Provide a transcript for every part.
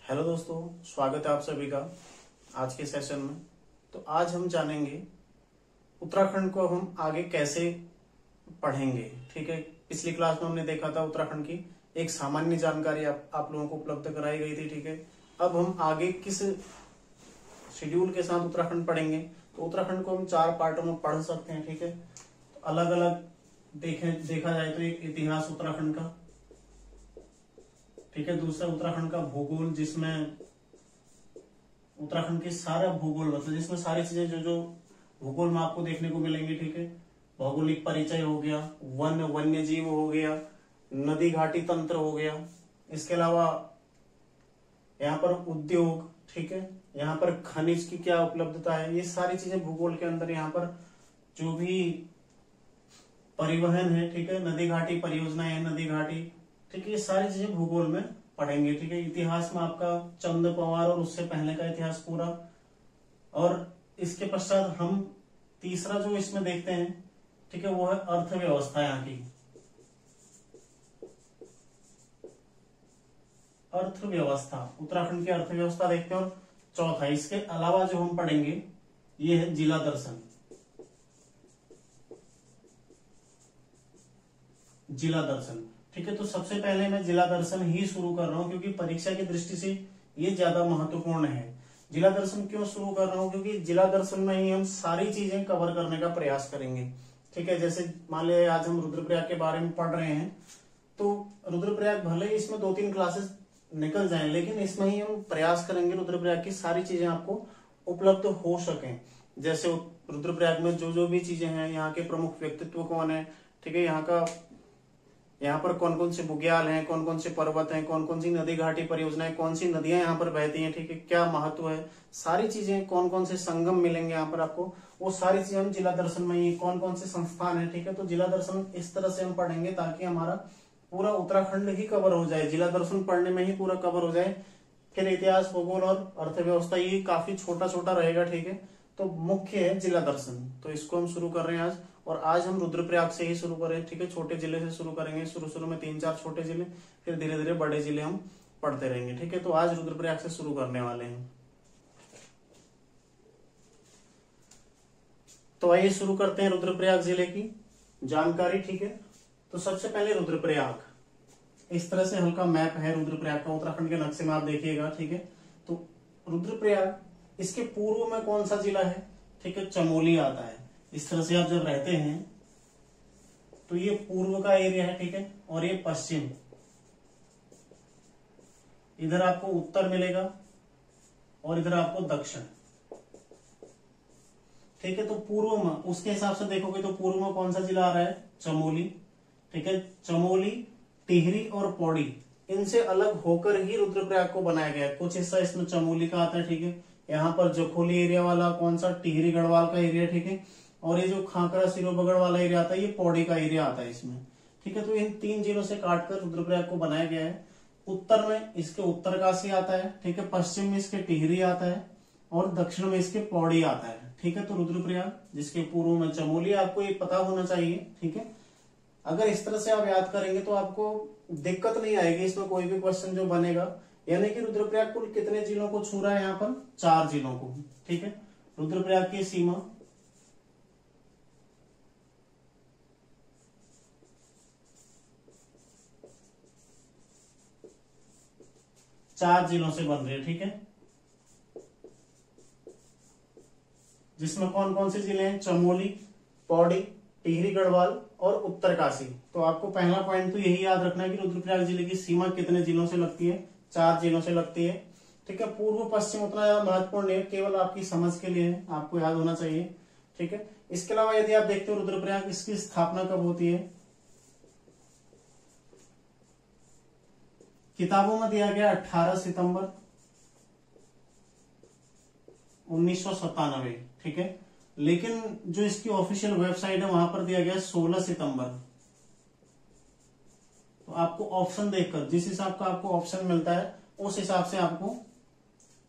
Hello दोस्तों, स्वागत है आप सभी का आज के सेशन में। तो आज हम जानेंगे उत्तराखंड को हम आगे कैसे पढ़ेंगे। ठीक है, पिछली क्लास में हमने देखा था उत्तराखंड की एक सामान्य जानकारी आप लोगों को उपलब्ध कराई गई थी। ठीक है, अब हम आगे किस शेड्यूल के साथ उत्तराखंड पढ़ेंगे। तो उत्तराखंड को हम 4 पार्टों में पढ़ सकते हैं। ठीक है, तो अलग अलग देखा जाए तो एक इतिहास उत्तराखंड का, ठीक है, दूसरा उत्तराखंड का भूगोल जिसमें उत्तराखंड के सारा भूगोल मतलब जिसमें सारी चीजें जो भूगोल में आपको देखने को मिलेंगी। ठीक है, भौगोलिक परिचय हो गया, वन्य जीव हो गया, नदी घाटी तंत्र हो गया, इसके अलावा यहाँ पर उद्योग, ठीक है, यहाँ पर खनिज की क्या उपलब्धता है, ये सारी चीजें भूगोल के अंदर यहाँ पर जो भी परिवहन है, ठीक है, नदी घाटी परियोजना है, नदी घाटी, ठीक है, ये सारी चीजें भूगोल में पढ़ेंगे। ठीक है, इतिहास में आपका चंद पवार और उससे पहले का इतिहास पूरा, और इसके पश्चात हम तीसरा जो इसमें देखते हैं, ठीक है, वो है अर्थव्यवस्था। यहाँ की अर्थव्यवस्था, उत्तराखंड की अर्थव्यवस्था देखते हैं। और चौथा इसके अलावा जो हम पढ़ेंगे ये है जिला दर्शन। जिला दर्शन, ठीक है, तो सबसे पहले मैं जिला दर्शन ही शुरू कर रहा हूं क्योंकि परीक्षा की दृष्टि से ये ज्यादा महत्वपूर्ण है। जिला दर्शन क्यों शुरू कर रहा हूं, क्योंकि जिला दर्शन में ही हम सारी चीजें कवर करने का प्रयास करेंगे। ठीक है, जैसे मान लिया आज हम रुद्रप्रयाग के बारे में पढ़ रहे हैं, तो रुद्रप्रयाग भले ही इसमें 2-3 क्लासेस निकल जाएं, लेकिन इसमें ही हम प्रयास करेंगे रुद्रप्रयाग की सारी चीजें आपको उपलब्ध हो सकें। जैसे रुद्रप्रयाग में जो भी चीजें हैं, यहाँ के प्रमुख व्यक्तित्व कौन है, ठीक है, यहाँ पर कौन कौन से बुग्याल हैं, कौन कौन से पर्वत हैं, कौन कौन सी नदी घाटी परियोजनाएं, कौन सी नदियां यहाँ पर बहती हैं, ठीक है, क्या महत्व है, सारी चीजें, कौन कौन से संगम मिलेंगे यहाँ पर आपको, वो सारी चीजें हम जिला दर्शन में ही, कौन कौन से संस्थान है, ठीक है, तो जिला दर्शन इस तरह से हम पढ़ेंगे ताकि हमारा पूरा उत्तराखंड ही कवर हो जाए। जिला दर्शन पढ़ने में ही पूरा कवर हो जाए। फिर इतिहास, भूगोल और अर्थव्यवस्था ये काफी छोटा छोटा रहेगा। ठीक है, तो मुख्य है जिला दर्शन, तो इसको हम शुरू कर रहे हैं आज। और आज हम रुद्रप्रयाग से ही शुरू करें। ठीक है, छोटे जिले से शुरू करेंगे। शुरू में 3-4 छोटे जिले, फिर धीरे धीरे बड़े जिले हम पढ़ते रहेंगे। ठीक है, तो आज रुद्रप्रयाग से शुरू करने वाले हैं। तो आइए शुरू करते हैं रुद्रप्रयाग जिले की जानकारी। ठीक है, तो सबसे पहले रुद्रप्रयाग, इस तरह से हल्का मैप है रुद्रप्रयाग का, उत्तराखंड के नक्शे में आप देखिएगा। ठीक है, तो रुद्रप्रयाग, इसके पूर्व में कौन सा जिला है, ठीक है, चमोली आता है। इस तरह से आप जब रहते हैं तो ये पूर्व का एरिया है, ठीक है, और ये पश्चिम, इधर आपको उत्तर मिलेगा और इधर आपको दक्षिण। ठीक है, तो पूर्व में उसके हिसाब से देखोगे तो पूर्व में कौन सा जिला आ रहा है, चमोली। ठीक है, चमोली, टिहरी और पौड़ी, इनसे अलग होकर ही रुद्रप्रयाग को बनाया गया है। कुछ हिस्सा इसमें चमोली का आता है, ठीक है, यहाँ पर जखोली एरिया वाला कौन सा, टिहरी गढ़वाल का एरिया, ठीक है, और ये जो खाकरा सिरोबगढ़ वाला एरिया आता है ये पौड़ी का एरिया आता है इसमें। ठीक है, तो इन 3 जिलों से काटकर रुद्रप्रयाग को बनाया गया है। उत्तर में इसके उत्तरकाशी आता है, ठीक है, पश्चिम में इसके टिहरी आता है और दक्षिण में इसके पौड़ी आता है। ठीक है, तो रुद्रप्रयाग जिसके पूर्व में चमोली, आपको ये पता होना चाहिए। ठीक है, अगर इस तरह से आप याद करेंगे तो आपको दिक्कत नहीं आएगी इसमें कोई भी क्वेश्चन जो बनेगा। यानी कि रुद्रप्रयाग कुल कितने जिलों को छू रहा है, यहाँ पर 4 जिलों को। ठीक है, रुद्रप्रयाग की सीमा 4 जिलों से बन रही है। ठीक है, जिसमें कौन कौन से जिले हैं, चमोली, पौड़ी, टिहरी गढ़वाल और उत्तरकाशी। तो आपको पहला पॉइंट तो यही याद रखना है कि रुद्रप्रयाग जिले की सीमा कितने जिलों से लगती है, 4 जिलों से लगती है। ठीक है, पूर्व पश्चिम उतना ज्यादा महत्वपूर्ण नहीं है, केवल आपकी समझ के लिए है, आपको याद होना चाहिए। ठीक है, इसके अलावा यदि आप देखते हो रुद्रप्रयाग, इसकी स्थापना कब होती है, किताबों में दिया गया 18 सितंबर 1997। ठीक है, लेकिन जो इसकी ऑफिशियल वेबसाइट है वहां पर दिया गया 16 सितंबर। तो आपको ऑप्शन देखकर, जिस हिसाब का आपको ऑप्शन मिलता है उस हिसाब से आपको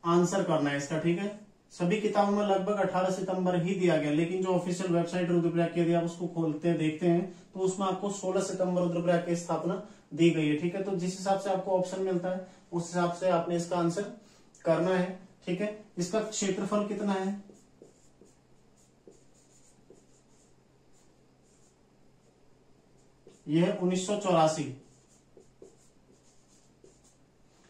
आंसर करना है इसका। ठीक है, सभी किताबों में लगभग 18 सितंबर ही दिया गया, लेकिन जो ऑफिशियल वेबसाइट रुद्रप्रयाग की यदि आप उसको खोलते हैं, देखते हैं, तो उसमें आपको 16 सितंबर रुद्रप्रयाग की स्थापना दी गई है। ठीक है, तो जिस हिसाब से आपको ऑप्शन मिलता है उस हिसाब से आपने इसका आंसर करना है। ठीक है, इसका क्षेत्रफल कितना है? यह है 1984।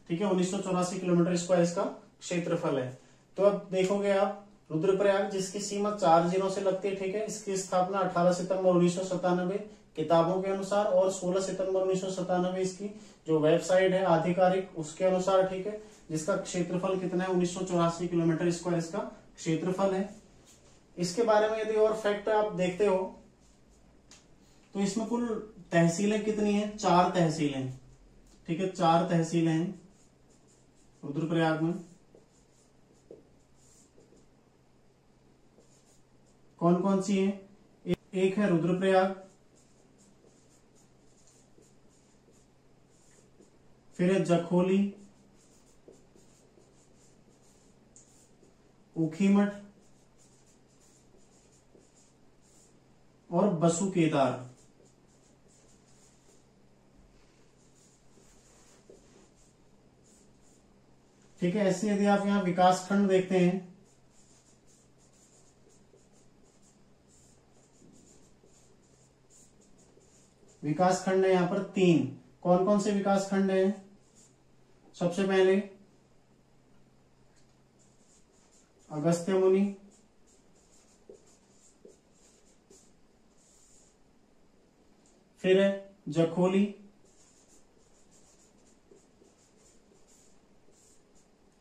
ठीक है, 1984 किलोमीटर स्क्वायर इसका क्षेत्रफल है। तो अब देखोगे आप, रुद्रप्रयाग जिसकी सीमा 4 जिलों से लगती है, ठीक है, इसकी स्थापना 18 सितंबर 1997 किताबों के अनुसार और 16 सितंबर 1997 इसकी जो वेबसाइट है आधिकारिक उसके अनुसार। ठीक है, जिसका क्षेत्रफल कितना है? 1984 किलोमीटर स्क्वायर इसका क्षेत्रफल है। इसके बारे में यदि और फैक्ट आप देखते हो तो इसमें कुल तहसीलें कितनी है? 4 तहसीलें। ठीक है, 4 तहसीलें हैं रुद्रप्रयाग में। कौन कौन सी है? एक है रुद्रप्रयाग, फिर है जखोली, ऊखीमठ और बसुकेदार। ठीक है, ऐसे यदि आप यहां विकास खंड देखते हैं, विकास खंड है यहां पर 3। कौन कौन से विकास खंड है? सबसे पहले अगस्त्य मुनि, फिर है जखोली,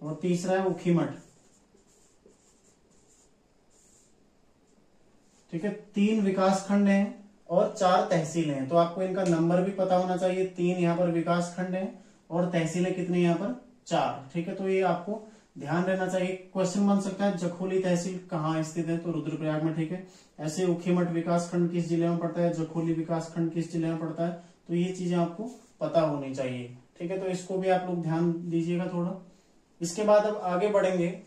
और तीसरा है ऊखीमठ। ठीक है, 3 विकास खंड हैं और 4 तहसीलें हैं। तो आपको इनका नंबर भी पता होना चाहिए। 3 यहाँ पर विकास खंड हैं और तहसीलें कितनी यहाँ पर? 4। ठीक है, तो ये आपको ध्यान रहना चाहिए। क्वेश्चन बन सकता है जखोली तहसील कहाँ स्थित है? तो रुद्रप्रयाग में। ठीक है, ऐसे ऊखीमठ विकास खंड किस जिले में पड़ता है? जखोली विकास खंड किस जिले में पड़ता है? तो ये चीजें आपको पता होनी चाहिए। ठीक है, तो इसको भी आप लोग ध्यान दीजिएगा थोड़ा। इसके बाद अब आगे बढ़ेंगे।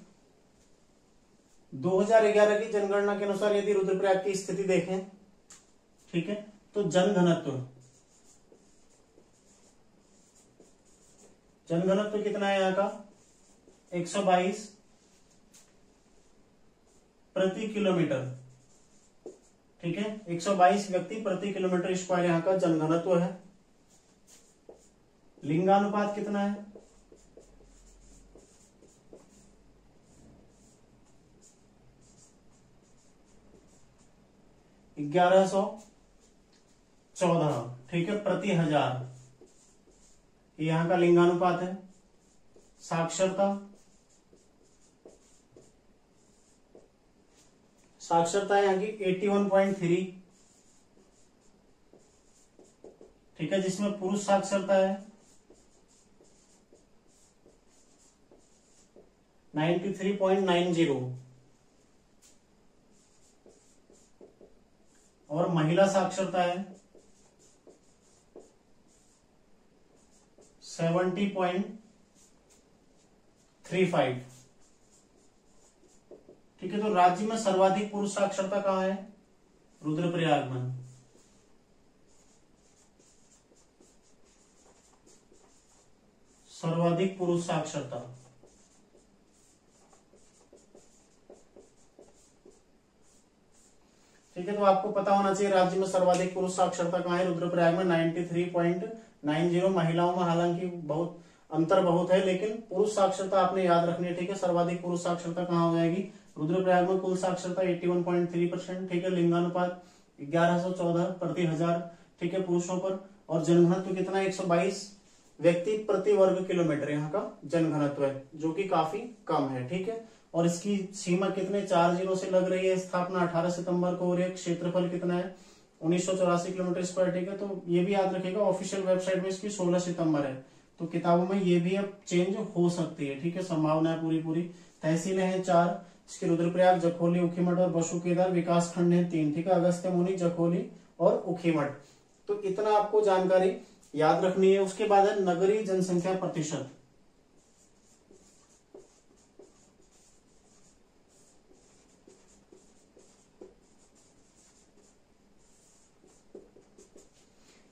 2011 की जनगणना के अनुसार यदि रुद्रप्रयाग की स्थिति देखें, ठीक है, तो जनघनत्व कितना है यहाँ का? 122 प्रति किलोमीटर। ठीक है, 122 व्यक्ति प्रति किलोमीटर स्क्वायर यहाँ का जनघनत्व है। लिंगानुपात कितना है? 1114। ठीक है, प्रति 1000 यहां का लिंगानुपात है। साक्षरता है यहाँ की 81.3। ठीक है, जिसमें पुरुष साक्षरता है 93.90 और महिला साक्षरता है 70.35। ठीक है, तो राज्य में सर्वाधिक पुरुष साक्षरता कहाँ है? रुद्रप्रयाग में। सर्वाधिक पुरुष साक्षरता। ठीक है, तो आपको पता होना चाहिए राज्य में सर्वाधिक पुरुष साक्षरता कहाँ है? रुद्रप्रयाग में 93.90। महिलाओं में हालांकि बहुत अंतर बहुत है, लेकिन पुरुष साक्षरता आपने याद रखनी है। ठीक है, सर्वाधिक पुरुष साक्षरता कहाँ हो जाएगी? रुद्रप्रयाग में। कुल साक्षरता 81.3%। ठीक है, लिंगानुपात 1114 प्रति 1000। ठीक है, पुरुषों पर। और जनघनत्व कितना है? 122 व्यक्ति प्रति वर्ग किलोमीटर यहाँ का जनघनत्व है, जो कि काफी कम है। ठीक है, और इसकी सीमा कितने 4 जिलों से लग रही है। स्थापना 18 सितंबर को, और क्षेत्रफल कितना है? 1984 किलोमीटर स्क्वायर। ठीक है, तो ये भी याद रखिएगा, ऑफिशियल वेबसाइट में इसकी 16 सितंबर है, तो किताबों में ये भी अब चेंज हो सकती है। ठीक है, संभावना है पूरी। तहसीलें हैं 4 इसके, रुद्रप्रयाग, जखोली, ऊखीमठ और बसुकेदार। विकास खंड है 3। ठीक है, अगस्त्य मुनि, जखोली और ऊखीमठ। तो इतना आपको जानकारी याद रखनी है। उसके बाद है नगरीय जनसंख्या प्रतिशत।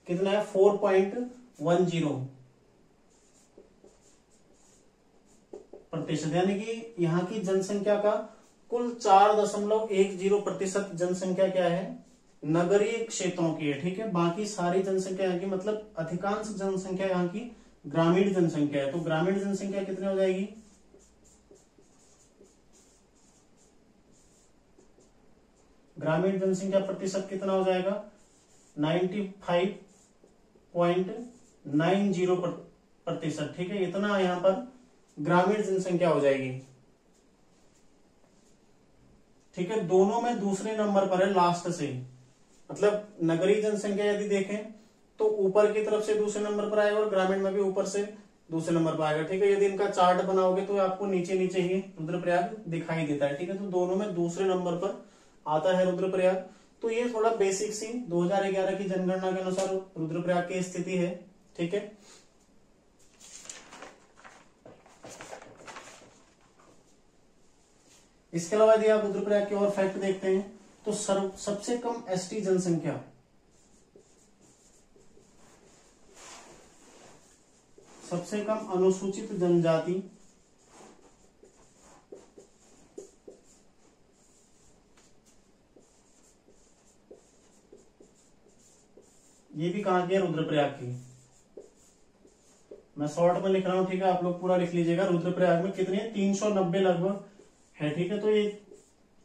कितना है? 4.10। प्रतिशत, यानी कि यहाँ की जनसंख्या का कुल 4.10% जनसंख्या क्या है, नगरीय क्षेत्रों की है। ठीक है, बाकी सारी जनसंख्या यहाँ की, मतलब अधिकांश जनसंख्या यहाँ की ग्रामीण जनसंख्या है। तो ग्रामीण जनसंख्या कितनी हो जाएगी, ग्रामीण जनसंख्या प्रतिशत कितना हो जाएगा, 95.90%। ठीक है, इतना यहाँ पर ग्रामीण जनसंख्या हो जाएगी। ठीक है, दोनों में दूसरे नंबर पर है लास्ट से, मतलब नगरीय जनसंख्या यदि देखें तो ऊपर की तरफ से दूसरे नंबर पर आएगा और ग्रामीण में भी ऊपर से दूसरे नंबर पर आएगा। ठीक है, यदि इनका चार्ट बनाओगे तो आपको नीचे नीचे ही रुद्रप्रयाग दिखाई देता है। ठीक है, तो दोनों में दूसरे नंबर पर आता है रुद्रप्रयाग। तो ये थोड़ा बेसिक सी 2011 की जनगणना के अनुसार रुद्रप्रयाग की स्थिति है। ठीक है, इसके अलावा यदि आप रुद्रप्रयाग के और फैक्ट देखते हैं तो सबसे कम एसटी जनसंख्या, सबसे कम अनुसूचित जनजाति, ये भी कहां की है, रुद्रप्रयाग की। मैं शॉर्ट में लिख रहा हूं, ठीक है, आप लोग पूरा लिख लीजिएगा। रुद्रप्रयाग में कितनी है, 390 लगभग है। ठीक है, तो ये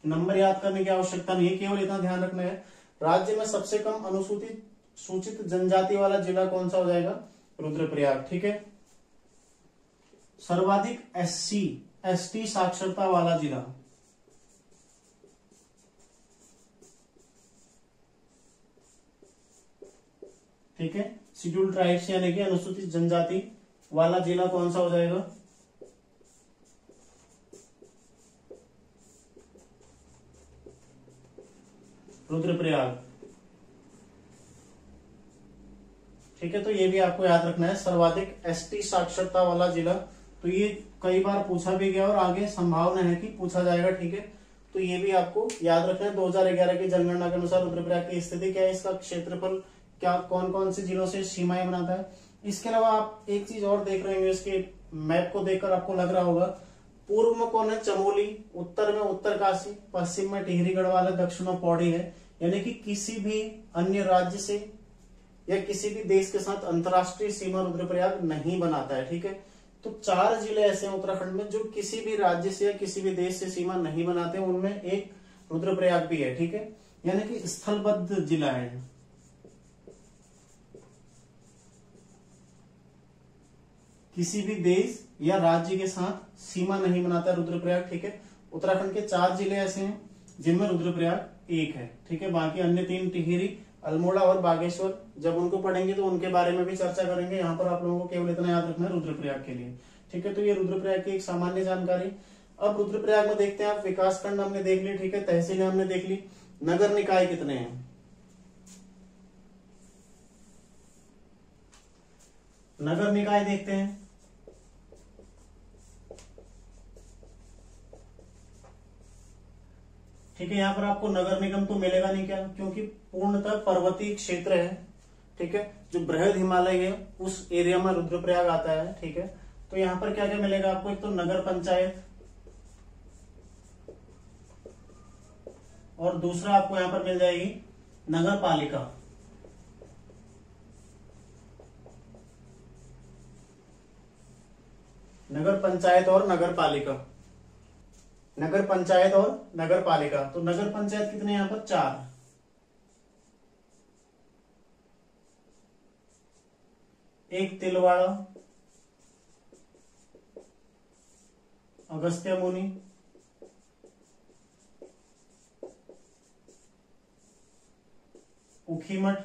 नंबर याद करने की आवश्यकता नहीं है, केवल इतना ध्यान रखना है राज्य में सबसे कम अनुसूचित सूचित जनजाति वाला जिला कौन सा हो जाएगा, रुद्रप्रयाग। ठीक है, सर्वाधिक एससी एसटी साक्षरता वाला जिला, ठीक है, शेड्यूल्ड ट्राइब्स यानी कि अनुसूचित जनजाति वाला जिला कौन सा हो जाएगा, रुद्रप्रयाग। ठीक है, तो ये भी आपको याद रखना है, सर्वाधिक एसटी साक्षरता वाला जिला। तो ये कई बार पूछा भी गया और आगे संभावना है कि पूछा जाएगा। ठीक है, तो ये भी आपको याद रखना है। 2011 की जनगणना के अनुसार रुद्रप्रयाग की स्थिति क्या है, इसका क्षेत्रफल क्या, कौन कौन से जिलों से सीमाएं बनाता है। इसके अलावा आप एक चीज और देख रहे होंगे, इसके मैप को देखकर आपको लग रहा होगा, पूर्व में कौन है, चमोली, उत्तर में उत्तरकाशी, पश्चिम में टिहरी गढ़वाल है, दक्षिण में पौड़ी है। यानी कि किसी भी अन्य राज्य से या किसी भी देश के साथ अंतरराष्ट्रीय सीमा रुद्रप्रयाग नहीं बनाता है। ठीक है, तो 4 जिले ऐसे हैं उत्तराखंड में जो किसी भी राज्य से या किसी भी देश से सीमा नहीं बनाते, उनमें एक रुद्रप्रयाग भी है। ठीक है, यानी कि स्थलबद्ध जिला है, किसी भी देश या राज्य के साथ सीमा नहीं बनाता रुद्रप्रयाग। ठीक है, उत्तराखंड के 4 जिले ऐसे हैं जिनमें रुद्रप्रयाग एक है। ठीक है, बाकी अन्य 3 टिहरी, अल्मोड़ा और बागेश्वर, जब उनको पढ़ेंगे तो उनके बारे में भी चर्चा करेंगे। यहाँ पर आप लोगों को केवल इतना याद रखना है रुद्रप्रयाग के लिए। ठीक है, तो ये रुद्रप्रयाग की एक सामान्य जानकारी। अब रुद्रप्रयाग में देखते हैं आप, विकास खंड हमने देख ली, ठीक है, तहसीलें हमने देख ली, नगर निकाय कितने हैं, नगर निकाय देखते हैं। ठीक है, यहाँ पर आपको नगर निगम तो मिलेगा नहीं, क्या, क्योंकि पूर्णतः पर्वतीय क्षेत्र है। ठीक है, जो बृहद हिमालय है उस एरिया में रुद्रप्रयाग आता है। ठीक है, तो यहाँ पर क्या क्या मिलेगा आपको, एक तो नगर पंचायत और दूसरा आपको यहाँ पर मिल जाएगी नगर पालिका। नगर पंचायत और नगर पालिका, नगर पंचायत और नगर पालिका। तो नगर पंचायत कितने यहां पर, 4, एक तिलवाड़ा, अगस्त्य मुनि, ऊखीमठ,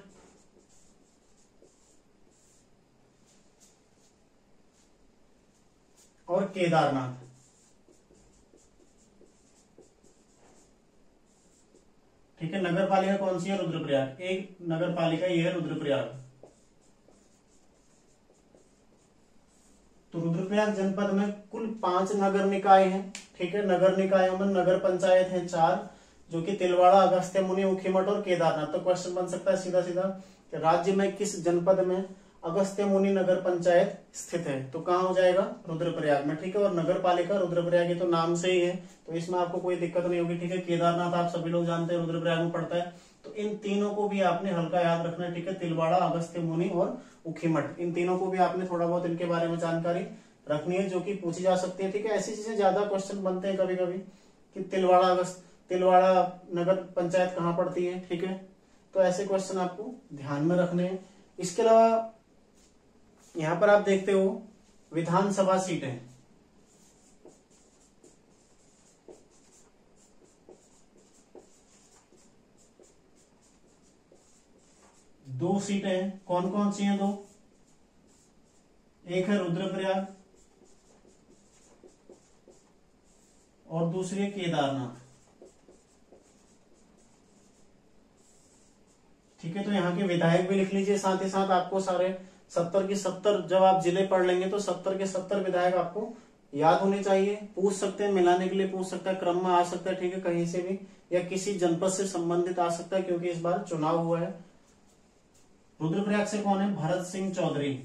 और केदारनाथ। ठीक है, नगर पालिका कौन सी है, रुद्रप्रयाग। एक नगर पालिका ये है रुद्रप्रयाग। तो रुद्रप्रयाग जनपद में कुल 5 नगर निकाय हैं। ठीक है, नगर निकायों में नगर पंचायत है 4, जो कि तिलवाड़ा, अगस्त्य मुनि, ऊखीमठ और केदारनाथ। तो क्वेश्चन बन सकता है सीधा सीधा कि राज्य में किस जनपद में अगस्त्य मुनि नगर पंचायत स्थित है। तो कहाँ हो जाएगा? रुद्रप्रयाग में, ठीक है। और नगर पालिका रुद्रप्रयाग, ये तो नाम से ही है, तो इसमें आपको कोई दिक्कत नहीं होगी, ठीक है। केदारनाथ आप सभी लोग जानते हैं रुद्रप्रयाग में पड़ता है, तो इन तीनों को भी आपने हल्का याद रखना है, ठीक है। तिलवाड़ा, अगस्त्य मुनि और ऊखीमठ, इन तीनों को भी आपने थोड़ा बहुत इनके बारे में जानकारी रखनी है, जो कि पूछी जा सकती है, ठीक है। ऐसी चीजें ज्यादा क्वेश्चन बनते हैं कभी कभी कि तिलवाड़ा नगर पंचायत कहाँ पड़ती है, ठीक है। तो ऐसे क्वेश्चन आपको ध्यान में रखने हैं। इसके अलावा यहां पर आप देखते हो विधानसभा सीटें, दो सीटें हैं, कौन कौन सी हैं? दो, एक है रुद्रप्रयाग और दूसरी है केदारनाथ, ठीक है। तो यहाँ के विधायक भी लिख लीजिए, साथ ही साथ आपको सारे 70 की 70, जब आप जिले पढ़ लेंगे तो 70 के 70 विधायक आपको याद होने चाहिए। पूछ सकते हैं, मिलाने के लिए पूछ सकता है, क्रम में आ सकता है, ठीक है, कहीं से भी, या किसी जनपद से संबंधित आ सकता है, क्योंकि इस बार चुनाव हुआ है। रुद्रप्रयाग से कौन है? भरत सिंह चौधरी।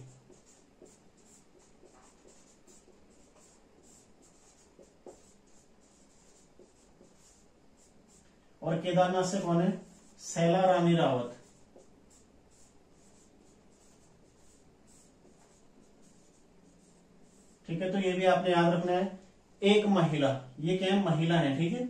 और केदारनाथ से कौन है? शैला रानी रावत। ठीक है, तो ये भी आपने याद रखना है। एक महिला, ये क्या है? महिला है, ठीक है।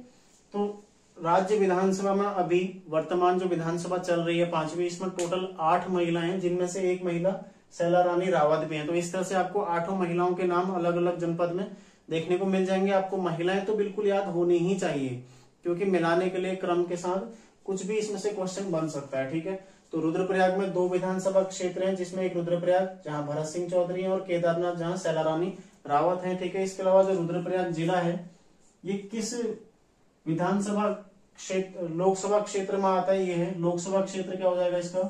तो राज्य विधानसभा में अभी वर्तमान जो विधानसभा चल रही है 5वीं, इसमें टोटल 8 महिलाएं हैं, जिनमें से एक महिला शैला रानी रावत भी है। तो इस तरह से आपको 8 महिलाओं के नाम अलग अलग जनपद में देखने को मिल जाएंगे। आपको महिलाएं तो बिल्कुल याद होनी ही चाहिए, क्योंकि मिलाने के लिए क्रम के साथ कुछ भी इसमें से क्वेश्चन बन सकता है, ठीक है। तो रुद्रप्रयाग में 2 विधानसभा क्षेत्र हैं, जिसमें एक रुद्रप्रयाग जहां भरत सिंह चौधरी है और केदारनाथ जहां शैला रानी रावत है, ठीक है। इसके अलावा जो रुद्रप्रयाग जिला है ये किस विधानसभा क्षेत्र, लोकसभा क्षेत्र में आता है? ये है लोकसभा क्षेत्र। क्या हो जाएगा इसका?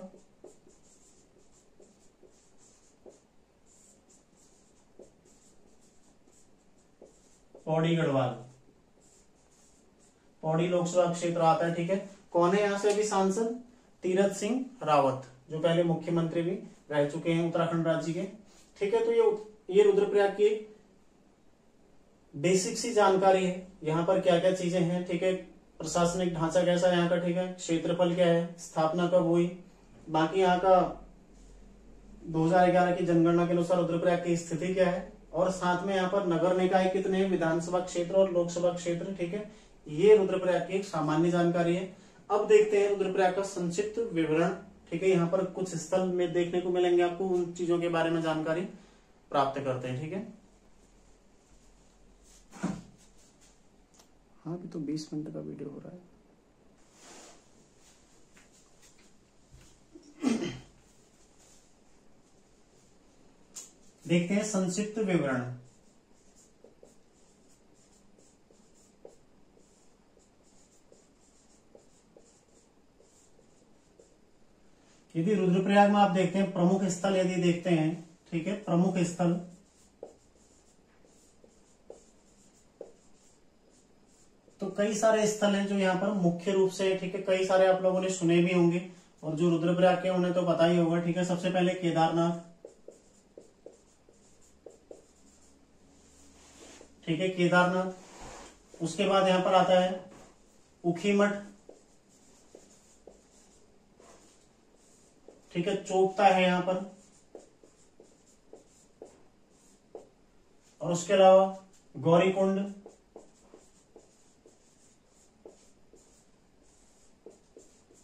पौड़ी गढ़वाल, पौड़ी लोकसभा क्षेत्र आता है, ठीक है। कौन है यहाँ से अभी सांसद? तीरथ सिंह रावत, जो पहले मुख्यमंत्री भी रह चुके हैं उत्तराखंड राज्य के, ठीक है। तो ये रुद्रप्रयाग की बेसिक सी जानकारी है। यहाँ पर क्या क्या चीजें हैं, ठीक है। प्रशासनिक ढांचा कैसा है यहाँ का, ठीक है। क्षेत्रफल क्या है, स्थापना कब हुई, बाकी यहाँ का 2011 की जनगणना के अनुसार रुद्रप्रयाग की स्थिति क्या है, और साथ में यहाँ पर नगर निकाय कितने हैं, विधानसभा क्षेत्र और लोकसभा क्षेत्र, ठीक है। ये रुद्रप्रयाग की एक सामान्य जानकारी है। अब देखते हैं रुद्रप्रयाग का संक्षिप्त विवरण, ठीक है। यहाँ पर कुछ स्थल में देखने को मिलेंगे आपको, उन चीजों के बारे में जानकारी प्राप्त करते हैं, ठीक है। हाँ, अभी तो 20 मिनट का वीडियो हो रहा है। देखते हैं संक्षिप्त विवरण। यदि रुद्रप्रयाग में आप देखते हैं प्रमुख स्थल, यदि देखते हैं, ठीक है, प्रमुख स्थल, तो कई सारे स्थल हैं जो यहाँ पर मुख्य रूप से, ठीक है। कई सारे आप लोगों ने सुने भी होंगे, और जो रुद्रप्रयाग के उन्हें तो पता ही होगा, ठीक है। सबसे पहले केदारनाथ, ठीक है, केदारनाथ। उसके बाद यहां पर आता है ऊखीमठ, ठीक है, चोपता है यहां पर, और उसके अलावा गौरीकुंड,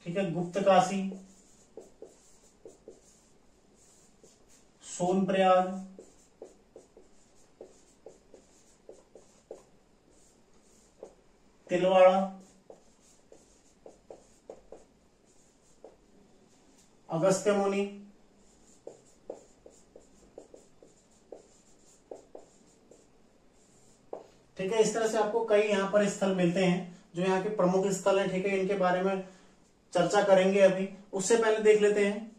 ठीक है, गुप्तकाशी, सोनप्रयाग, तिलवाड़ा, अगस्त्य मुनि, ठीक है। इस तरह से आपको कई यहाँ पर स्थल मिलते हैं जो यहाँ के प्रमुख स्थल हैं, ठीक है। इनके बारे में चर्चा करेंगे अभी। उससे पहले देख लेते हैं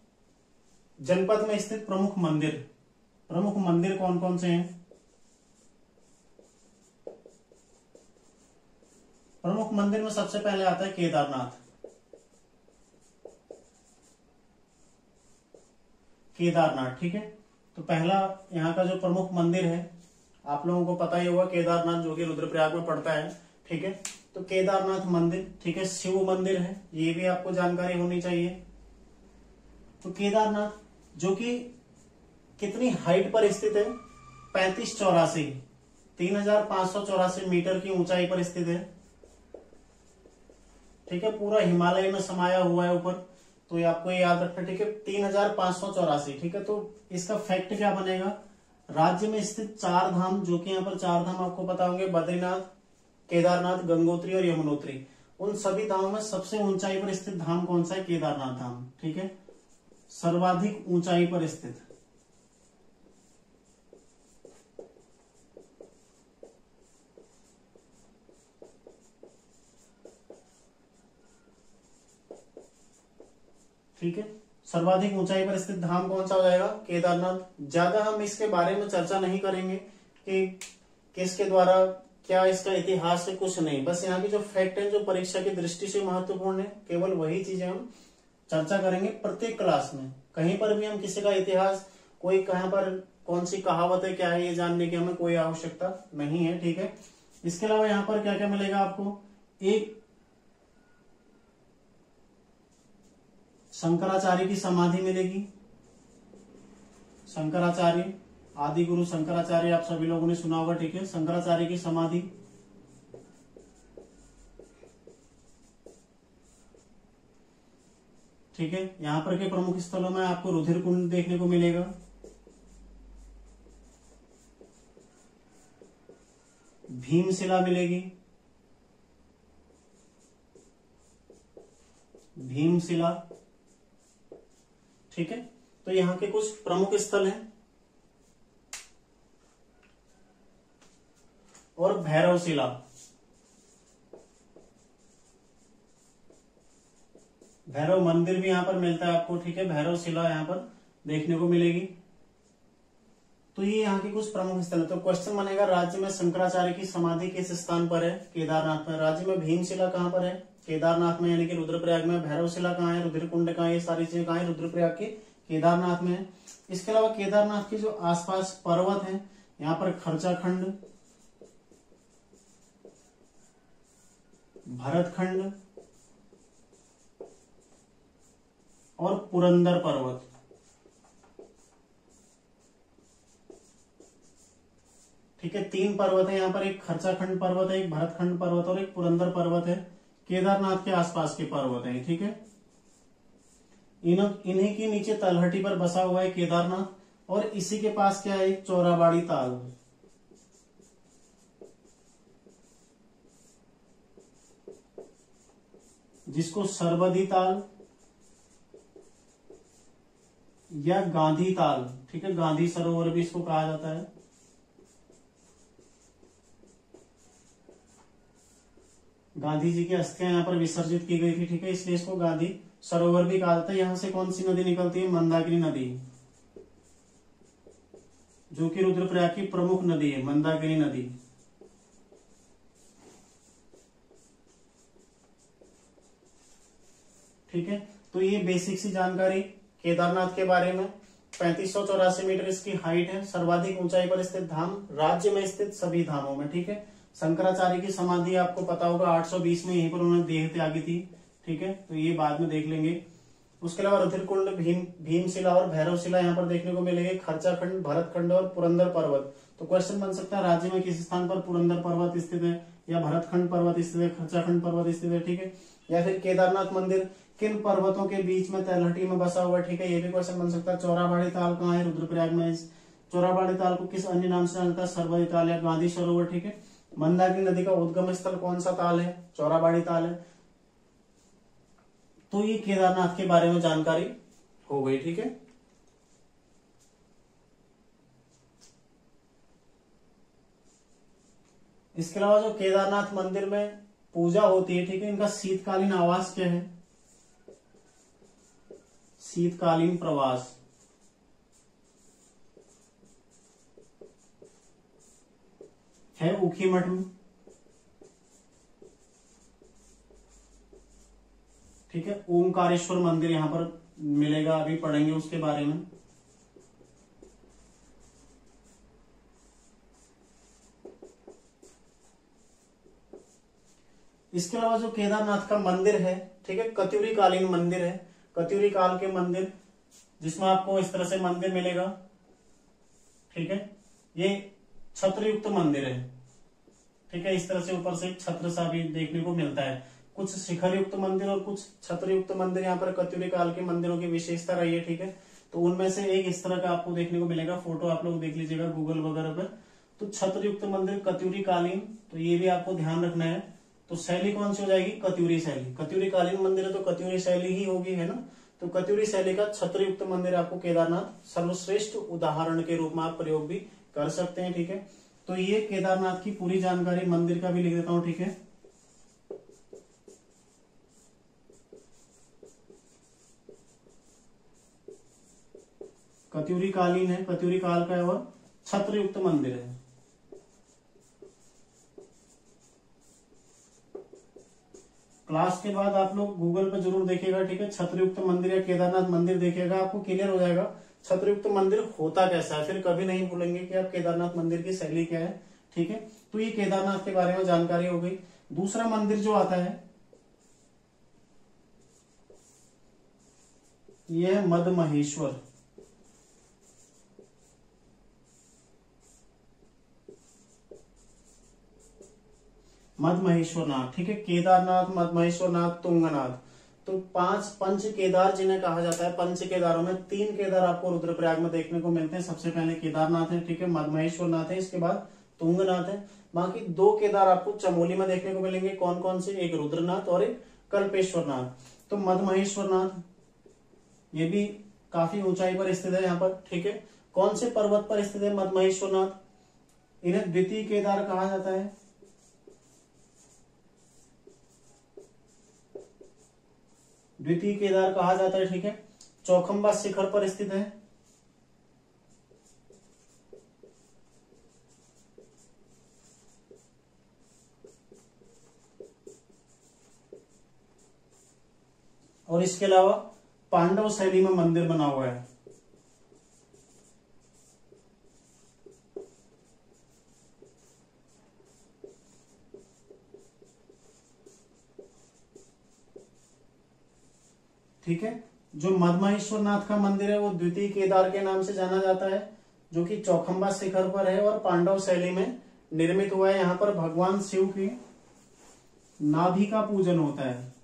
जनपद में स्थित प्रमुख मंदिर। प्रमुख मंदिर कौन कौन से हैं? प्रमुख मंदिर में सबसे पहले आता है केदारनाथ, केदारनाथ। ठीक है, तो पहला यहाँ का जो प्रमुख मंदिर है आप लोगों को पता ही होगा, केदारनाथ, जो कि रुद्रप्रयाग में पड़ता है। ठीक है, तो केदारनाथ मंदिर, ठीक है, शिव मंदिर है, ये भी आपको जानकारी होनी चाहिए। तो केदारनाथ जो कि कितनी हाइट पर स्थित है, 3584 मीटर की ऊंचाई पर स्थित है। ठीक है, पूरा हिमालय में समाया हुआ है ऊपर, तो ये आपको याद रखना। ठीक है, 3584। ठीक है, तो इसका फैक्ट क्या बनेगा, राज्य में स्थित 4 धाम, जो कि यहाँ पर 4 धाम आपको पता होंगे, बद्रीनाथ, केदारनाथ, गंगोत्री और यमुनोत्री। उन सभी धामों में सबसे ऊंचाई पर स्थित धाम कौन सा है, केदारनाथ धाम। ठीक है, सर्वाधिक ऊंचाई पर स्थित। ठीक है, सर्वाधिक ऊंचाई पर स्थित धाम कौन सा हो जाएगा, केदारनाथ। ज्यादा हम इसके बारे में चर्चा नहीं करेंगे कि किसके द्वारा, क्या इसका इतिहास है, कुछ नहीं। बस यहाँ की जो फैक्ट है, जो परीक्षा की दृष्टि से महत्वपूर्ण है, केवल वही चीजें हम चर्चा करेंगे प्रत्येक क्लास में। कहीं पर भी हम किसी का इतिहास, कोई कहां पर कौन सी कहावत है, क्या है, ये जानने की हमें कोई आवश्यकता नहीं है। ठीक है, इसके अलावा यहाँ पर क्या क्या मिलेगा आपको, एक शंकराचार्य की समाधि मिलेगी। शंकराचार्य, आदि गुरु शंकराचार्य, आप सभी लोगों ने सुना होगा। ठीक है, शंकराचार्य की समाधि। ठीक है, यहां पर के प्रमुख स्थलों में आपको रुधिर कुंड देखने को मिलेगा। भीमशिला मिलेगी, भीमशिला। ठीक है, तो यहाँ के कुछ प्रमुख स्थल हैं। और भैरवशिला, भैरव मंदिर भी यहाँ पर मिलता है आपको। ठीक है, भैरवशिला यहाँ पर देखने को मिलेगी। तो ये यहाँ के कुछ प्रमुख स्थल है। तो क्वेश्चन बनेगा, राज्य में शंकराचार्य की समाधि किस स्थान पर है, केदारनाथ में। राज्य में भीमशिला कहाँ पर है, केदारनाथ में, यानी कि रुद्रप्रयाग में। भैरवशिला कहाँ है, रुद्रकुंड कहाँ है, ये सारी चीजें कहाँ है, रुद्रप्रयाग के केदारनाथ में है। इसके अलावा केदारनाथ के जो आसपास पर्वत है, यहाँ पर खर्चाखंड, भरतखंड और पुरंदर पर्वत। ठीक है, 3 पर्वत है यहाँ पर, एक खर्चाखंड पर्वत है, एक भरतखंड पर्वत और एक पुरंदर पर्वत है। केदारनाथ के आसपास के पर्वत है। ठीक है, इन्हीं के नीचे तलहटी पर बसा हुआ है केदारनाथ। और इसी के पास क्या है, चौराबाड़ी ताल। जिसको सरबदी ताल या गांधी ताल, ठीक है, गांधी सरोवर भी इसको कहा जाता है। गांधी जी की अस्थियां यहाँ पर विसर्जित की गई थी। ठीक है, इसलिए इसको गांधी सरोवर भी कहा जाता है। यहां से कौन सी नदी निकलती है, मंदाकिनी नदी, जो कि रुद्रप्रयाग की प्रमुख नदी है, मंदाकिनी नदी। ठीक है, तो ये बेसिक सी जानकारी केदारनाथ के बारे में। 3584 मीटर इसकी हाइट है, सर्वाधिक ऊंचाई पर स्थित धाम, राज्य में स्थित सभी धामों में। ठीक है, शंकराचार्य की समाधि आपको पता होगा 820 में यहीं पर उन्होंने देह त्यागी थी। ठीक है, तो ये बाद में देख लेंगे। उसके अलावा रुधिरकुंड, भीमशिला और भैरवशिला यहाँ पर देखने को मिलेंगे। खर्चाखंड, भरतखंड और पुरंदर पर्वत। तो क्वेश्चन बन सकता है, राज्य में किस स्थान पर पुरंदर पर्वत स्थित है, या भरतखंड पर्वत स्थित है, खर्चाखंड पर्वत स्थित है। ठीक है, या फिर केदारनाथ मंदिर किन पर्वतों के बीच में तलहटी में बसा हुआ है। ठीक है, ये भी क्वेश्चन बन सकता है। चौराबाड़ी ताल कहाँ है, रुद्रप्रयाग में। चौराबाड़ी ताल को किस अन्य नाम से जाना जाता है, सरबदी ताल या गांधी सरोवर। ठीक है, मंदाकिनी नदी का उद्गम स्थल कौन सा ताल है, चौराबाड़ी ताल है। तो ये केदारनाथ के बारे में जानकारी हो गई। ठीक है, इसके अलावा जो केदारनाथ मंदिर में पूजा होती है, ठीक है, इनका शीतकालीन आवास क्या है, शीतकालीन प्रवास। है ऊखीमठ में। ठीक है, ओमकारेश्वर मंदिर यहां पर मिलेगा, अभी पढ़ेंगे उसके बारे में। इसके अलावा जो केदारनाथ का मंदिर है, ठीक है, कत्यूरी कालीन मंदिर है, कत्यूरी काल के मंदिर, जिसमें आपको इस तरह से मंदिर मिलेगा, ठीक है। ये छत्रयुक्त मंदिर है, ठीक है, इस तरह से ऊपर से छत्र सा भी देखने को मिलता है। कुछ शिखर युक्त मंदिर और कुछ छत्र युक्त मंदिर यहाँ पर कत्यूरी काल के मंदिरों की विशेषता रही है, ठीक है। तो उनमें से एक इस तरह का आपको देखने को मिलेगा, फोटो आप लोग देख लीजिएगा गूगल वगैरह पर। तो छत्र युक्त मंदिर कत्यूरी कालीन, तो ये भी आपको ध्यान रखना है। तो शैली कौन सी हो जाएगी, कत्यूरी शैली। कत्यूरी कालीन मंदिर है तो कत्यूरी शैली ही होगी, है ना। तो कत्यूरी शैली का छत्र युक्त मंदिर आपको केदारनाथ सर्वश्रेष्ठ उदाहरण के रूप में आप प्रयोग भी कर सकते हैं, ठीक है। तो ये केदारनाथ की पूरी जानकारी मंदिर का भी लिख देता हूं, ठीक है। कत्यूरी कालीन है, कत्यूरी काल का है और छत्रयुक्त मंदिर है। क्लास के बाद आप लोग गूगल पे जरूर देखिएगा, ठीक है। छत्रयुक्त मंदिर या केदारनाथ मंदिर देखिएगा, आपको क्लियर हो जाएगा छत्रयुक्त मंदिर होता कैसा है, फिर कभी नहीं भूलेंगे कि आप केदारनाथ मंदिर की शैली क्या है, ठीक है। तो ये केदारनाथ के बारे में जानकारी हो गई। दूसरा मंदिर जो आता है ये है मद महेश्वर। मद महेश्वर नाथ, ठीक है। केदारनाथ, मद महेश्वर नाथ, तुंगनाथ, तो 5 पंच केदार जिन्हें कहा जाता है। पंच केदारों में 3 केदार आपको रुद्रप्रयाग में देखने को मिलते हैं। सबसे पहले केदारनाथ है, ठीक है, मद महेश्वर नाथ है, इसके बाद तुंगनाथ है। बाकी 2 केदार आपको चमोली में देखने को मिलेंगे। कौन कौन से, एक रुद्रनाथ और एक कल्पेश्वर नाथ। तो मद महेश्वर नाथ ये भी काफी ऊंचाई पर स्थित है यहाँ पर, ठीक है। कौन से पर्वत पर स्थित है मद महेश्वर नाथ, इन्हें द्वितीय केदार कहा जाता है। द्वितीय केदार कहा जाता है, ठीक है। चौखंबा शिखर पर स्थित है। और इसके अलावा पांडव शैली में मंदिर बना हुआ है। ठीक है। जो मद महेश्वर नाथ का मंदिर है वो द्वितीय केदार के नाम से जाना जाता है, जो कि चौखंबा शिखर पर है और पांडव शैली में निर्मित हुआ है। यहाँ पर भगवान शिव की नाभि का पूजन होता है,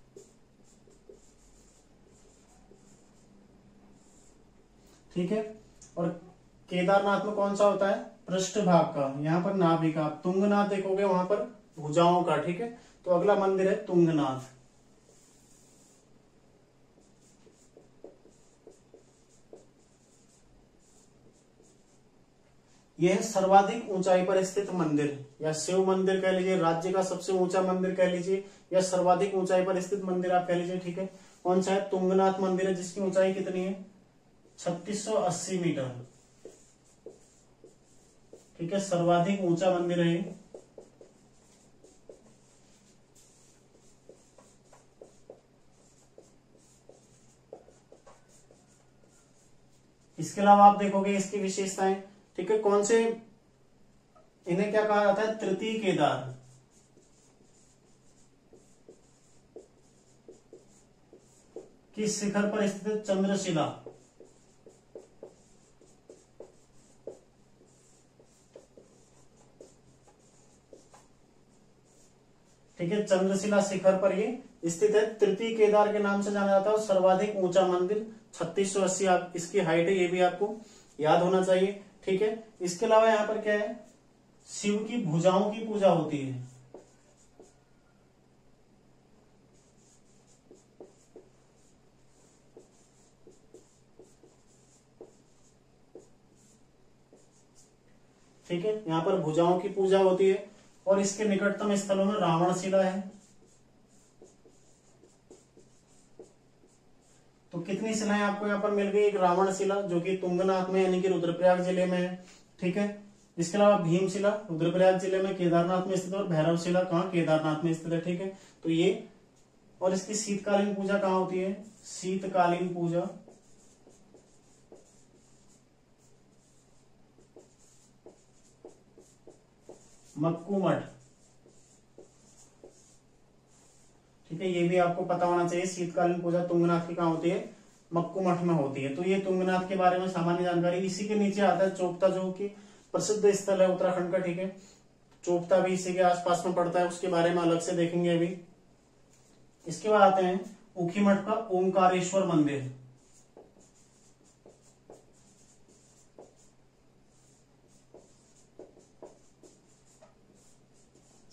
ठीक है। और केदारनाथ में कौन सा होता है, पृष्ठभाग का, यहाँ पर नाभि का। तुंगनाथ देखोगे वहां पर भुजाओं का, ठीक है। तो अगला मंदिर है तुंगनाथ। यह सर्वाधिक ऊंचाई पर स्थित मंदिर या शिव मंदिर कह लीजिए, राज्य का सबसे ऊंचा मंदिर कह लीजिए, या सर्वाधिक ऊंचाई पर स्थित मंदिर आप कह लीजिए, ठीक है। कौन सा है, तुंगनाथ मंदिर है, जिसकी ऊंचाई कितनी है, 3680 मीटर, ठीक है। सर्वाधिक ऊंचा मंदिर है। इसके अलावा आप देखोगे इसकी विशेषताएं, ठीक है। कौन से, इन्हें क्या कहा जाता है, तृतीय केदार। किस शिखर पर स्थित है, चंद्रशिला, ठीक है। चंद्रशिला शिखर पर ये स्थित है, तृतीय केदार के नाम से जाना जाता है। और सर्वाधिक ऊंचा मंदिर 3680 आप इसकी हाइट है, ये भी आपको याद होना चाहिए, ठीक है। इसके अलावा यहाँ पर क्या है, शिव की भुजाओं की पूजा होती है, ठीक है। यहाँ पर भुजाओं की पूजा होती है। और इसके निकटतम स्थलों में रावणशिला है। तो कितनी शिलाएं आपको यहाँ पर मिल गई, एक रावणशिला जो कि तुंगनाथ में यानी कि रुद्रप्रयाग जिले में है, ठीक है। इसके अलावा भीमशिला रुद्रप्रयाग जिले में केदारनाथ में स्थित है, और भैरवशिला कहाँ, केदारनाथ में स्थित है, ठीक है। तो ये, और इसकी शीतकालीन पूजा कहाँ होती है, शीतकालीन पूजा मक्कू मठ, ठीक है, ये भी आपको पता होना चाहिए। शीतकालीन पूजा तुंगनाथ की कहाँ होती है? मक्कू मठ में होती है। तो ये तुंगनाथ के बारे में सामान्य जानकारी। इसी के नीचे आता है चोपता, जो कि प्रसिद्ध स्थल है उत्तराखंड का। ठीक है, चोपता भी इसी के आसपास में पड़ता है, उसके बारे में अलग से देखेंगे अभी। इसके बाद आते हैं ऊखीमठ का ओंकारेश्वर मंदिर।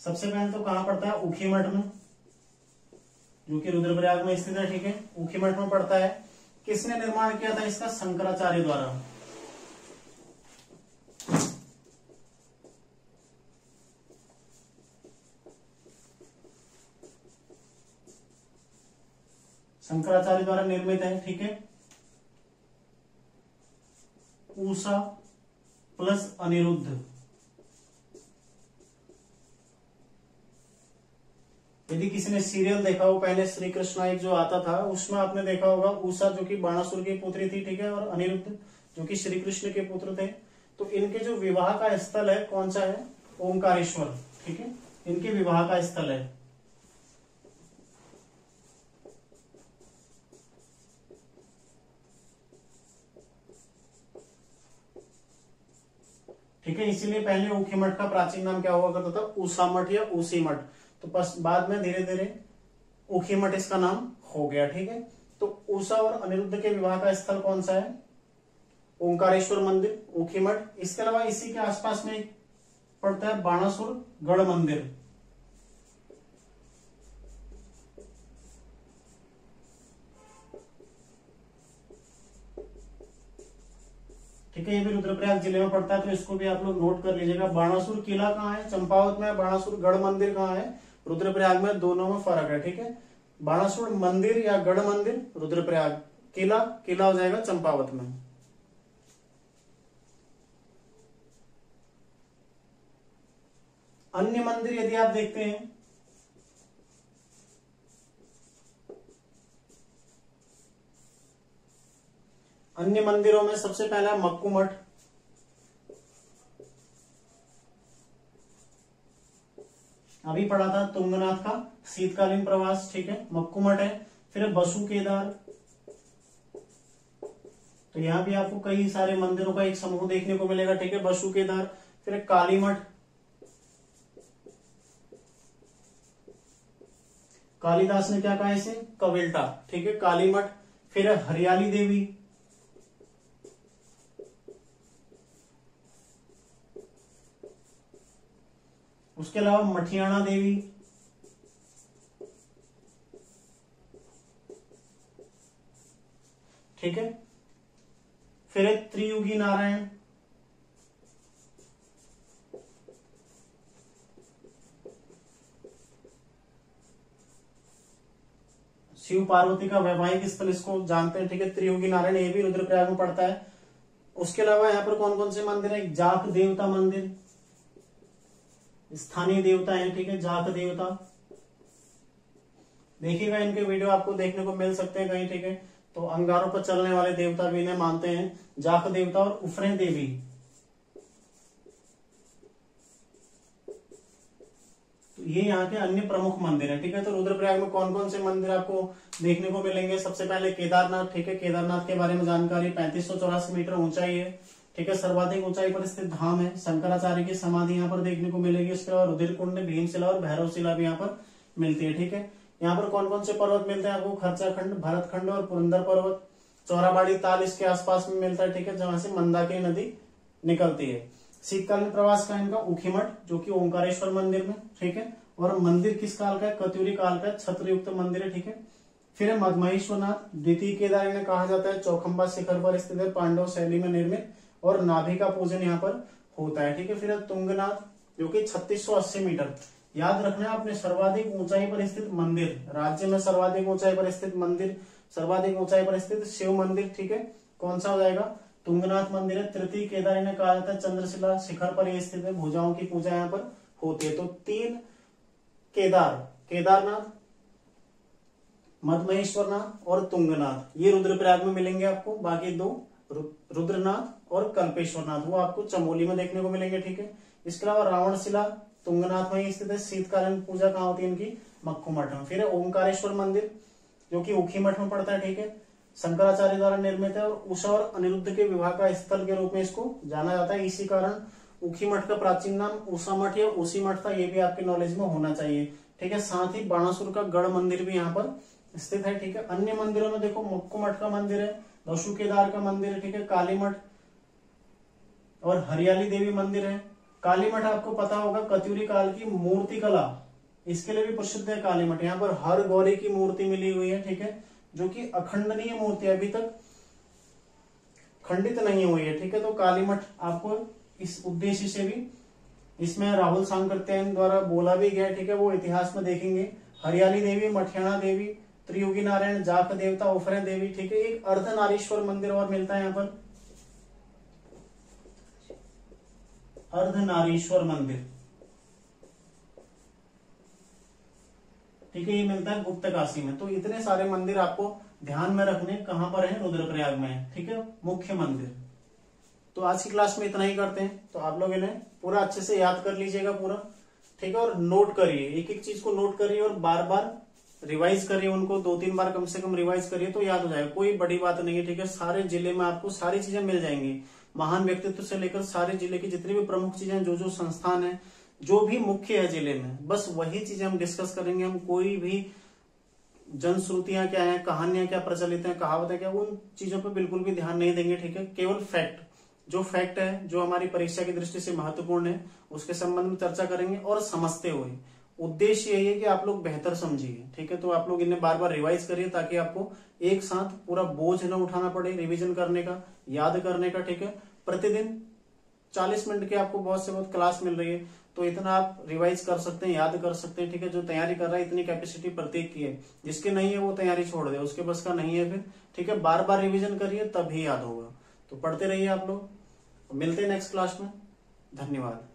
सबसे पहले तो कहां पड़ता है? ऊखीमठ में, जो कि रुद्रप्रयाग में स्थित है। ठीक है, ऊखीमठ में पड़ता है। किसने निर्माण किया था इसका? शंकराचार्य द्वारा। शंकराचार्य द्वारा निर्मित है। ठीक है, ऊषा प्लस अनिरुद्ध। यदि किसी ने सीरियल देखा हो पहले, श्री कृष्णा एक जो आता था, उसमें आपने देखा होगा ऊषा जो कि बाणासुर की पुत्री थी। ठीक है, और अनिरुद्ध जो कि श्री कृष्ण के पुत्र थे। तो इनके जो विवाह का स्थल है कौन सा है? ओंकारेश्वर। ठीक है, इनके विवाह का स्थल है। ठीक है, इसीलिए पहले ऊखीमठ का प्राचीन नाम क्या हुआ करता था? ऊषा मठ या ऊसी मठ। तो बस बाद में धीरे धीरे ऊखीमठ इसका नाम हो गया। ठीक है, तो ऊषा और अनिरुद्ध के विवाह का स्थल कौन सा है? ओंकारेश्वर मंदिर, ऊखीमठ। इसके अलावा इसी के आसपास में पड़ता है बाणासुर गढ़ मंदिर। ठीक है, ये भी रुद्रप्रयाग जिले में पड़ता है, तो इसको भी आप लोग नोट कर लीजिएगा। बाणासुर किला कहाँ है? चंपावत में। बाणासुर गढ़ मंदिर कहाँ है? रुद्रप्रयाग में। दोनों में फर्क है। ठीक है, बाणासुर मंदिर या गढ़ मंदिर रुद्रप्रयाग, किला किला हो जाएगा चंपावत में। अन्य मंदिर यदि आप देखते हैं, अन्य मंदिरों में सबसे पहला है मक्कू मठ। अभी पढ़ा था तुंगनाथ का शीतकालीन प्रवास। ठीक है, मक्कू मठ है। फिर बसु केदार। तो यहाँ भी आपको कई सारे मंदिरों का एक समूह देखने को मिलेगा। ठीक है, बसु केदार। फिर काली मठ, कालिदास ने क्या कहा इसे? कविल्टा। ठीक है, काली मठ। फिर हरियाली देवी, उसके अलावा मठियाणा देवी, ठीक है। फिर है त्रियुगी नारायण, शिव पार्वती का वैवाहिक स्थल इसको जानते हैं। ठीक है, त्रियुगी नारायण, ये भी रुद्रप्रयाग में पड़ता है। उसके अलावा यहाँ पर कौन कौन से मंदिर है? जाख देवता मंदिर, स्थानीय देवता है। ठीक है, जाख देवता। देखिएगा, इनके वीडियो आपको देखने को मिल सकते हैं कहीं। ठीक है, तो अंगारों पर चलने वाले देवता भी इन्हें मानते हैं, जाख देवता और उफरे देवी। तो ये यहाँ के अन्य प्रमुख मंदिर है। ठीक है, तो रुद्रप्रयाग में कौन कौन से मंदिर आपको देखने को मिलेंगे? सबसे पहले केदारनाथ। ठीक है, केदारनाथ के बारे में जानकारी, 3584 मीटर ऊंचाई है। ठीक है, सर्वाधिक ऊंचाई पर स्थित धाम है। शंकराचार्य की समाधि यहाँ पर देखने को मिलेगी। इसके अलावा रुधिरकुंड, भीमशिला और भैरवशिला भी यहाँ पर मिलती है। ठीक है, यहाँ पर कौन कौन से पर्वत मिलते हैं आपको? खर्चाखंड, भरतखंड और पुरंदर पर्वत। चौराबाड़ी ताल इसके आसपास में मिलता है। ठीक है, जहां से मंदाकिनी नदी निकलती है। शीतकालीन प्रवास का इनका ऊखीमठ, जो कि ओंकारेश्वर मंदिर में। ठीक है, और मंदिर किस काल का है? कत्यूरी काल का छत्रयुक्त मंदिर है। ठीक है, फिर है मधमहेश्वरनाथ, द्वितीय केदार इन्हें कहा जाता है। चौखंबा शिखर पर स्थित है, पांडव शैली में निर्मित, और नाभि का पूजन यहाँ पर होता है। ठीक है, फिर है तुंगनाथ, जो कि 3680 मीटर। याद रखना है आपने, सर्वाधिक ऊंचाई पर स्थित मंदिर, राज्य में सर्वाधिक ऊंचाई पर स्थित मंदिर, सर्वाधिक ऊंचाई पर स्थित शिव मंदिर। ठीक है, कौन सा हो जाएगा? तुंगनाथ मंदिर है। तृतीय केदार इन्हें कहा जाता है। चंद्रशिला शिखर पर यह स्थित है, भुजाओं की पूजा यहाँ पर होती है। तो 3 केदार, केदारनाथ, मधमहेश्वरनाथ और तुंगनाथ, ये रुद्रप्रयाग में मिलेंगे आपको। बाकी 2 रुद्रनाथ और कल्पेश्वरनाथ, वो आपको चमोली में देखने को मिलेंगे। ठीक है, इसके अलावा रावणशिला तुंगनाथ में ही स्थित है। शीतकालीन पूजा कहाँ होती है इनकी? मक्खू मठ में। फिर है ओंकारेश्वर मंदिर जो कि ऊखी मठ में पड़ता है, ठीक है, शंकराचार्य द्वारा निर्मित है और उषा और अनिरुद्ध के विवाह का स्थल के रूप में इसको जाना जाता है। इसी कारण ऊखी मठ का प्राचीन नाम उषा मठ या उसी मठ था, ये भी आपके नॉलेज में होना चाहिए, ठीक है। साथ ही बाणासुर का गढ़ मंदिर भी यहाँ पर स्थित है, ठीक है। अन्य मंदिरों में देखो मक्कू मठ का मंदिर है, दशु केदार का मंदिर है, ठीक है, काली मठ और हरियाली देवी मंदिर है। काली मठ आपको पता होगा कत्यूरी काल की मूर्ति कला इसके लिए भी प्रसिद्ध है काली मठ। यहाँ पर हर गौरी की मूर्ति मिली हुई है, ठीक है, जो कि अखंडनीय मूर्ति अभी तक खंडित नहीं हुई है, ठीक है। तो काली मठ आपको इस उद्देश्य से भी इसमें राहुल सांकृत्यायन द्वारा बोला भी गया, ठीक है, वो इतिहास में देखेंगे। हरियाली देवी, मठियाणा देवी, त्रियुगी नारायण, जाक देवता, उफरे देवी, ठीक है। एक अर्धनारीश्वर मंदिर और मिलता है यहाँ पर, अर्धनारीश्वर मंदिर, ठीक है, ये मिलता है गुप्त काशी में। तो इतने सारे मंदिर आपको ध्यान में रखने, कहां पर है, रुद्रप्रयाग में है, ठीक है, मुख्य मंदिर। तो आज की क्लास में इतना ही करते हैं। तो आप लोग इन्हें पूरा अच्छे से याद कर लीजिएगा पूरा, ठीक है, और नोट करिए, एक एक चीज को नोट करिए और बार बार रिवाइज करिए, उनको 2-3 बार कम से कम रिवाइज करिए तो याद हो जाएगा। कोई बड़ी बात नहीं है, ठीक है। सारे जिले में आपको सारी चीजें मिल जाएंगी, महान व्यक्तित्व से लेकर सारे जिले की जितनी भी प्रमुख चीजें, जो जो संस्थान है, जो भी मुख्य है जिले में, बस वही चीजें हम डिस्कस करेंगे। हम कोई भी जनश्रुतियां क्या है, कहानियां क्या प्रचलित है, कहावतें क्या, उन चीजों पर बिल्कुल भी ध्यान नहीं देंगे, ठीक है। केवल फैक्ट, जो फैक्ट है, जो हमारी परीक्षा की दृष्टि से महत्वपूर्ण है, उसके संबंध में चर्चा करेंगे और समझते हुए। उद्देश्य यही है कि आप लोग बेहतर समझिए, ठीक है। तो आप लोग इन्हें बार बार रिवाइज करिए ताकि आपको एक साथ पूरा बोझ न उठाना पड़े रिवीजन करने का, याद करने का, ठीक है। प्रतिदिन 40 मिनट की आपको बहुत से बहुत क्लास मिल रही है, तो इतना आप रिवाइज कर सकते हैं, याद कर सकते हैं, ठीक है। जो तैयारी कर रहा है इतनी कैपेसिटी प्रत्येक की है, जिसके नहीं है वो तैयारी छोड़ दे, उसके बस का नहीं है फिर, ठीक है। बार बार रिवीजन करिए तभी याद होगा। तो पढ़ते रहिए आप लोग, मिलते हैं नेक्स्ट क्लास में। धन्यवाद।